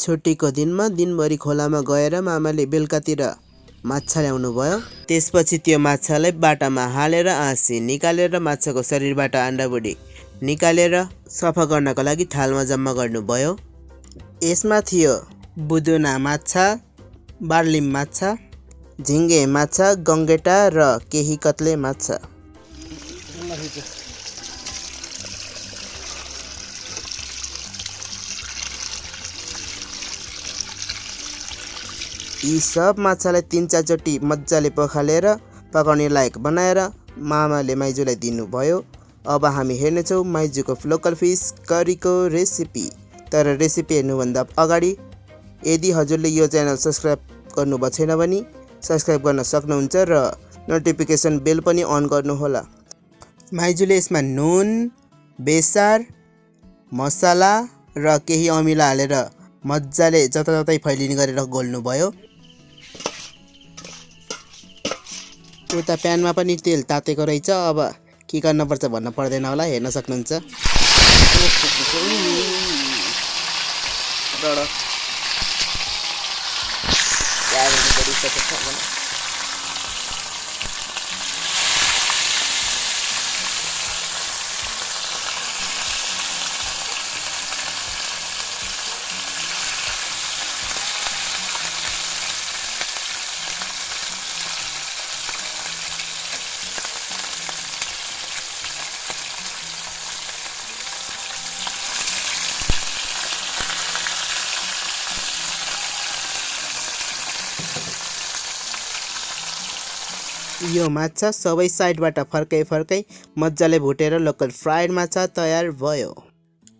छुट्टीको दिनमा दिनभरि खोलामा गएर मामाले बेलुकातिर माछा ल्याउनु भयो। त्यसपछि त्यो माछालाई बाटामा हालेर आँसी निकालेर माछाको शरीरबाट अन्डाबुडी निकालेर सफा गर्नको लागि थालमा जम्मा गर्नुभयो। यसमा थियो बुदुना माछा, बार्लिम माछा, झिङ्गे माछा, गङ्गेटा र केही कत्ले माछा। यी सब माछालाई 3-4 चोटि मजाले पखालेर पकाउने लायक बनाएर मामाले माइजूलाई दिनुभयो। अब हामी हेर्नेछौँ माइजूको लोकल फिस करीको रेसिपी। तर रेसिपी हेर्नुभन्दा अगाडि यदि हजुरले यो च्यानल सब्सक्राइब गर्नुभएको छैन भने सब्सक्राइब गर्न सक्नुहुन्छ र नोटिफिकेसन बेल पनि अन गर्नुहोला। माइजूले यसमा नुन, बेसार, मसला र केही अमिला हालेर मजाले जताततै फैलिने गरेर घोल्नुभयो। उता प्यानमा पनि तेल तातेको रहेछ। अब के गर्नुपर्छ भन्न पर्दैन होला, हेर्न सक्नुहुन्छ। यो माछा सबै साइडबाट फर्कै फर्कै मजाले भुटेर लोकल फ्राइड माछा तयार भयो।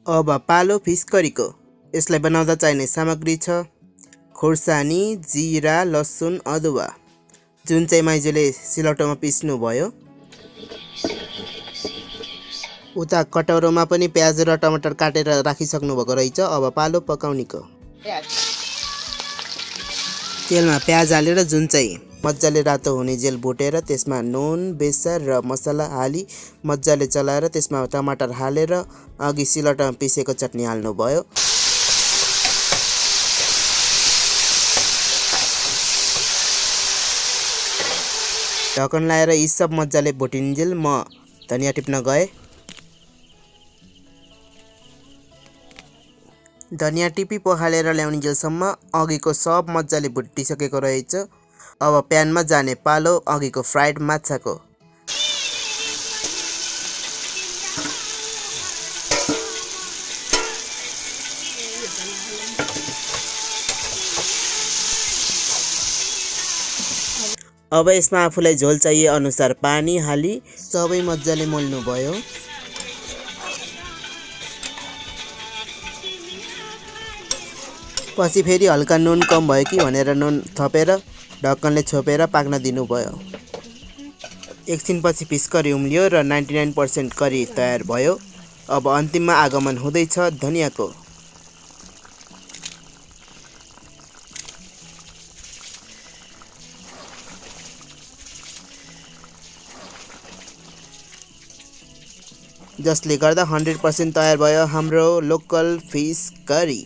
अब पालो फिस करीको। यसलाई बनाउँदा चाहिने सामग्री छ खुर्सानी, जिरा, लसुन, अदुवा, जुन चाहिँ माइजूले सिलौटोमा पिस्नु भयो। उता कटौरोमा पनि प्याज र टमाटर काटेर राखिसक्नु भएको रहेछ। अब पालो पकाउनेको। तेलमा प्याज हालेर जुन चाहिँ मजाले रातो हुने जेल भुटेर त्यसमा नुन, बेसार र मसला हाली मजाले चलाएर त्यसमा टमाटर हालेर अघि सिलौटोमा पिसेको चटनी हाल्नुभयो। ढक्कन लाएर यी सब मजाले भुटिन्जेल म धनिया टिप्न गएँ। धनिया टिपी पखालेर ल्याउनेजेलसम्म अघिको सब मजाले भुटिसकेको रहेछ। अब प्यानमा जाने पालो अघिको फ्राइड माछाको। अब यसमा आफूलाई झोल चाहिए अनुसार पानी हाली सबै मजाले मोल्नुभयो। पछि फेरि हल्का नुन कम भयो कि भनेर नुन थपेर ढक्कनले छोपेर पाक्न दिनुभयो। एकछिनपछि फिस करी उम्लियो र 99% करी तयार भयो। अब अन्तिममा आगमन हुँदैछ धनियाको। जसले गर्दा 100% तयार भयो हाम्रो लोकल फिस करी।